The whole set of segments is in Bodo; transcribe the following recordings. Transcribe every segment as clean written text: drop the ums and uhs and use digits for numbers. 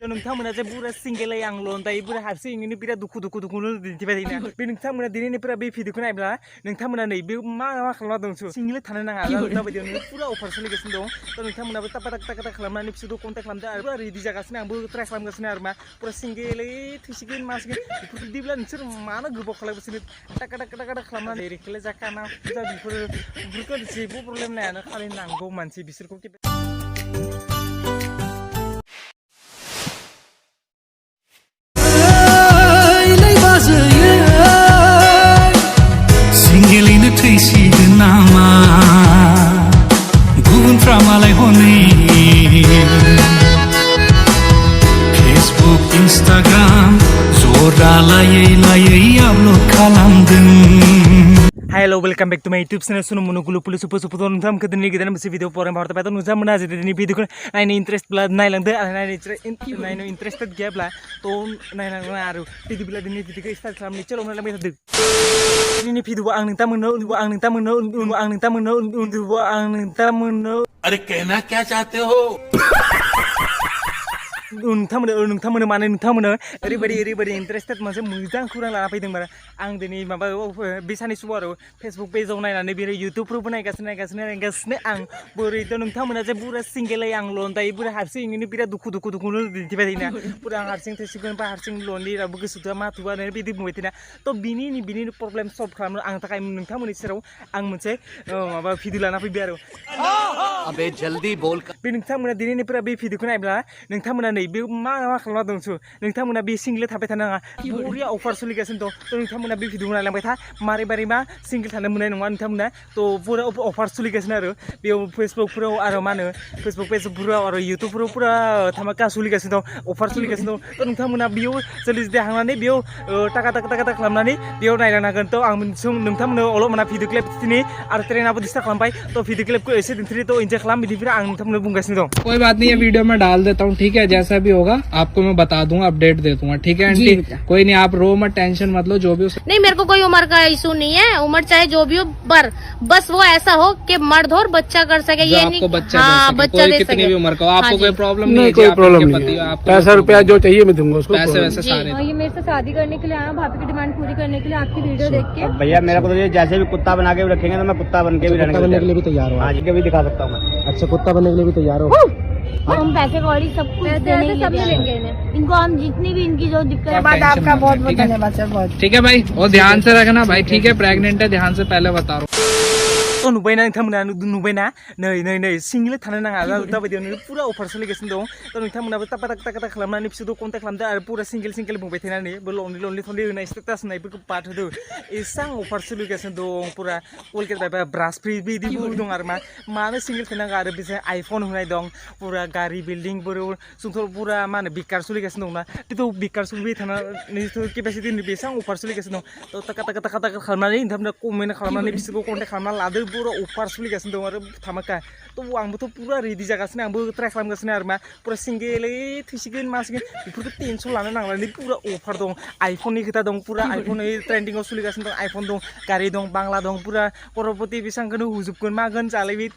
नोंथांमोना जे बुरा सिंगेलै आं लनदाय बुरा हारसिङैनो बिराद दुखु दिन्थिबाय थायोना बे नोंथांमोना दिनैनिफ्रा बे भिडिअखौ नायब्ला नोंथांमोना नै बे मा खालामना दं सिंगेलै थानो नाङा दाबायदियावनो पुरा अफार सोलिगासिनो दं थ' नोंथांमोनाबो टाका खालामनानै बिसोरखौ कन्टेक्ट खालामदो आरो पुरा रेडि जागासिनो आंबो ट्राइ खालामगासिनो आरो मा पुरा सिंगेलै थैसिगोन मासिगोन बेफोरखौ दिब्ला नोंसोर मानो गोबाव खालामगासिनो टाका खालामनानै रेखोलाय जाखाना फुजा बेफोरखौ जेबो प्रब्लेम नायानो खालि नांगौ मानसि बिसोरखौ सिंगेलैनो थैसिगोन नामा गुबुनफ्रा मालाय हनै फेसबुक इन्स्टाग्राम जरा लायै आपल'ड खालामदों। Hello, welcome back to my YouTube channel. Sono monogulu pulu supu to nuntam ke dini gidan besi video porang bharta paito nuntam mena je dini video ko naine interest bla nai langde naine interested gya bla to nai lang aru video bla dini video ko start kalam ni chalo mena lamai thadu dini video ang nuntam mono अरे कहना क्या चाहते हो नोंथांमोनो माने नोंथांमोनो ओरैबायदि इन्टारेस्टेड मोनसे मोजां खौरां लाना फैदों माने आं दिनै माबा बे सानैसो आरो फेसबुक पेजाव नायनानै बे इउटुबफ्रावबो नायगासिनो आं बोरैथ' नोंथांमोना जे बुरा सिंगेलै आं लनदाय बुरा हारसिङैनो बिराद दुखु दिन्थिबाय थायोना पुरा आं हारसिं थैसिगोन बा हारसिं लनलि रावबो गोसोथोआ माथोआ बिदि बुंबाय थायोना थ' बिनि प्रब्लेम सल्भ खालामनो आं थाखाय नोंथांमोननि सेराव आं मोनसे माबा भिडिअ लाना फैबाय आरो अबे जल्दी बोल बे नोंथांमोना दिनैनिफ्राय बे भिडिअखौ नायब्ला नोंथांमोना नै बे मा खालामना दं नोंथांमोना बे सिंगेल थाबाय थानो नाङा बरिया अफार सोलिगासिनो दं थ' नोंथांमोना बे भिडिअखौ नायलांबाय था मारै मा सिंगेल थानो मोननाय नङा नोंथांमोना थ' पुरा अफार सोलिगासिनो आरो बेयाव फेसबुकफोराव आरो मा होनो फेसबुक पेजफोराव आरो इउटुबफोराव पुरा धामाका सोलिगासिनो दं अफार सोलिगासिनो दं थ' नोंथांमोना बेयाव जल्दि हांनानै बेयाव टाका खालामनानै बेयाव नायलांनो हागोन थ' आं नोंथांमोनो अलपमाना भिडिअ क्लिप दिन्थिनि आरो ट्रेनाबो डिस्टार्ब खालामबाय थ' भिडिअ क्लिपखौ एसे दिन्थिनि थ' इन्जय खालाम बिदिफ्रा आं नोंथांमोनो बुंगासिनो दं। कोई बात नहीं, ये वीडियो में डाल देता हूँ, ठीक है, जैसा भी होगा आपको मैं बता दूंगा, अपडेट दे दूंगा, ठीक है आंटी? कोई नहीं, आप रो मत, टेंशन मत लो, जो भी हो। नहीं, मेरे को कोई उम्र का इशू नहीं है, उम्र चाहे जो भी हो, पर बस वो ऐसा हो कि मर्द हो और बच्चा कर सके, ये नहीं आपको बच्चा बच्चा दे कितनी भी उम्र का हो, आपको कोई प्रॉब्लम नहीं, कोई प्रॉब्लम नहीं, पैसा रुपया जो चाहिए मैं दूंगा उसको, पैसे वैसे सारे। ये मेरे से शादी करने के लिए आया, भाभी की डिमांड पूरी करने के लिए आपकी वीडियो देख के। भैया मेरे को तो ये जैसे भी कुत्ता बना के भी रखेंगे तो मैं कुत्ता बन के भी रहने के लिए भी तैयार हूँ, आज के भी दिखा सकता हूँ मैं। अच्छा, कुत्ता बनने के लिए भी तैयार हो? हम पैसे कौड़ी सब कुछ सब मिलेंगे इनको, हम जितनी भी इनकी जो दिक्कत है। आपका बहुत धन्यवाद सर। ठीक है भाई, और ध्यान से रखना भाई, ठीक है? प्रेग्नेंट है, ध्यान से पहले बता रहा हूँ। थ' नुबायना नोंथांमोना नुबायना नै सिंगेलै थानो नाङा दाबायदियावनो पुरा अफार सोलिगासिनो दं थ' नोंथांमोनाबो टाका खालामनानै बिसोरखौ कन्टेक्ट खालामदो आरो पुरा सिंगेल बुंबाय थानानै बे लनलि होनाय स्टेटास होनायफोरखौ बाद होदो एसां अफार सोलिगासिनो दं पुरा कलगेट बाय ब्रास फ्रि बिदिबो दं आरो मानो सिंगेल थानांगौ आरो बिसोर आइफन होनाय दं पुरा गारि बिल्डिंफोर जोंथ' पुरा मा होनो बेकार सोलिगासिनो दंना बेथ' बेकार सोलिबाय थानानैथ' केपासिटिनि बेसां अफार सोलिगासिनो दं थ' टाका खालामनानै नोंथांमोना कमेन्ट खालामनानै बिसोरखौ कन्टेक्ट खालामना लादो पुरा अफार सोलिगासिनो दं आरो धामाका थ' आंबोथ' पुरा रेडि जागासिनो आंबो ट्राइ खालामगासिनो आरो मा पुरा सिंगेलै थैसिगोन मासिगोन बेफोरखौ टेनसन लानो नांलानै पुरा अफार दं आइफननि खोथा दं पुरा आइफन ट्रेन्डिंआव सोलिगासिनो दं आइफन दं गारि दं बांला दं पुरा कर'रपति बेसेबांखौनो हुजोबगोन मागोन जालायबाय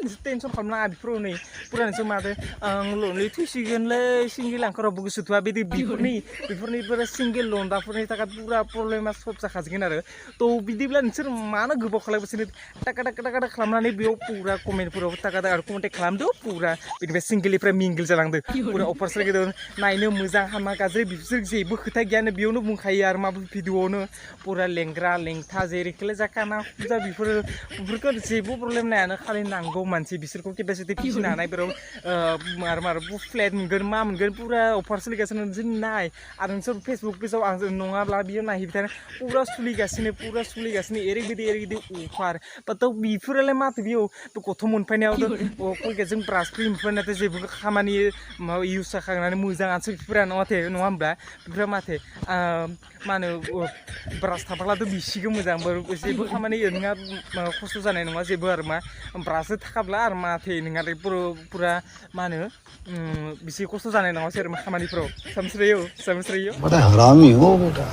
टेनसन खालामनाङा बेफोराव नै पुरा नोंसोर मादो आं लनलि थैसिगोनलै सिंगेल आंखौ रावबो गोसोथोआ बेफोरनि पुरा सिंगेल लन्दाफोरनि थाखाय पुरा प्रब्लेमा सल्भ जाखासिगोन आरो थ' बिदिब्ला नोंसोर मानो गोबाव खालामगासिनो टाका खालामनानै बेयाव पुरा कमेन्टफोराव टाका आरो कन्टेक्ट खालामदो पुरा बेनिफ्राय सिंगेलनिफ्राय मिंगेल जालांदो पुरा अफार सोलिदों नायनो मोजां हामा गाज्रि बिसोर जेबो खोथा गैयानो बेयावनो बुंखायो आरो माबा भिडिअआवनो पुरा लेंग्रा लेंथा जेरैखोलाय जाखाना फुजा बेफोरखौ जेबो प्रब्लेम नायानो खालि नांगौ मानसि बिसोरखौ केपासिटि फिसिनो हानायफोराव मारो फ्लेट मोनगोन मा मोनगोन पुरा अफार सोलिगासिनो नोंसोर नाय आरो नोंसोर फेसबुक पेजाव आं नङाब्ला बियो नायहैबाय थानो पुरा सोलिगासिनो ओरैबायदि अफार बाट' बेफोरालाय माथो बेयाव गथ' मोनफैनायावथ' कलगेटजों ब्रास फ्रि मोनफैनायाथ' जेबो खामानि माबा इउज जाखांनानै मोजाङानोसो बेफोरा नङा होनब्ला बेफोरा माथो मा होनो ब्रास थाब्लाथ' बिसिगोन मोजां जेबो खामानि नोंहा खस्थ' जानाय नङा जेबो आरो मा ब्रासो थाखाब्ला आरो माथो नोंहा पुरा मा होनो बिसि खस्थ' जानाय नङा खामानिफ्राव समस्रायो बड़ा हरामी हो बेटा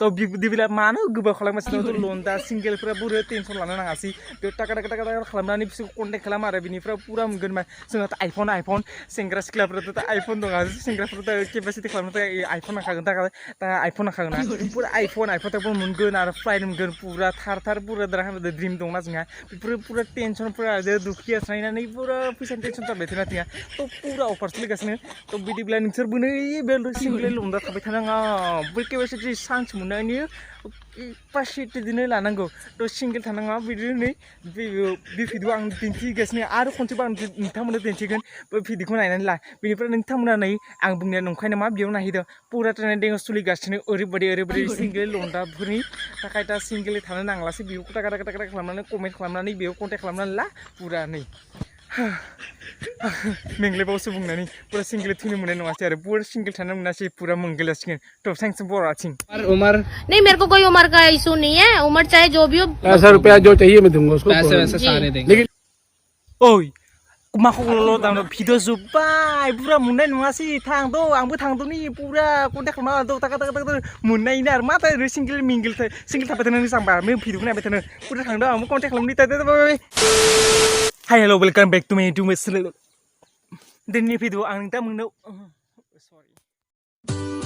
तो बिदिब्ला मानो गोबाव खालामगासिनो दं लन दा सिंगेलफोरा बुरो टेनसन लानो नाङासै बे टाका खालामनानै बिसोरखौ कन्टेक्ट खालाम आरो बिनिफ्राय पुरा मोनगोन मा जोंहाथ' आइफन सेंग्रा सिख्लाफोराथ' आइफन दङ सेंग्राफोराथ' केपासिटि खालामनो थाखाय आइफन नांखागोन दा आइफन नांखागोन ना पुरा आइफन मोनगोन आरो फ्लाइट मोनगोन पुरा थार पुरा ड्रिम दंना जोंहा बेफोरो पुरा टेनसनफोरा दुखिया स्रायनानै पुरा फैसानि टेनसन जाबाय थाना जोंहा थ' पुरा अफार सोलिगासिनो थ' बिदिब्ला नोंसोरबो नै बे सिंगेल लंदा थाबाय थानाङा बै केपासिटि चान्स मोननायनि केपासिटि दिनै लानांगौ थ' सिंगेल थानाङा बिदिनो नै बे भिडिअ आं दिन्थिगासिनो आरो खनसेबो आं नोंथांमोननो दिन्थिगोन बे भिडिअखौ नायनानै ला बेनिफ्राय नोंथांमोना नै आं बुंनाया नंखाय नामा बेयाव नायहैदों पुरा ट्रेनिं सोलिगासिनो ओरैबायदि सिंगेल लंदाफोरनि थाखाय दा सिंगेल थानो नांलासै बेयाव टाका खालामनानै कमेन्ट खालामनानै बेयाव कन्टेक्ट खालामनानै ला पुरा नै मेंग्लायबावसो बुंनानै पुरा सिंगेल थैनो मोननाय नङासै आरो पुरा सिंगेल थानो मोनासै पुरा मोनगेलासिगोन थ' थेंक्स फर वाचिं उमर नहीं मेरे को कोई उम्र का इशू नहीं है उम्र चाहे जो भी हो पैसा रुपया जो चाहिए मैं दूंगा उसको पैसे वैसे सारे देंगे ओइ माखौल' दानो भिडिअ जोब्बाय पुरा मोननाय नङासै आंबो थांदो नै पुरा कन्टेक्ट खालामना टाका मोननायनि आरो मा थायो सिंगेल थाबाय थानो जाम्बा बे भिडिअखौ नायबाय थानो पुरा थांदो आंबो कन्टेक्ट खालामनो hi hello' welcome back to माय इउटुब दिनैनि भिडिअ आं दा मोननो सरि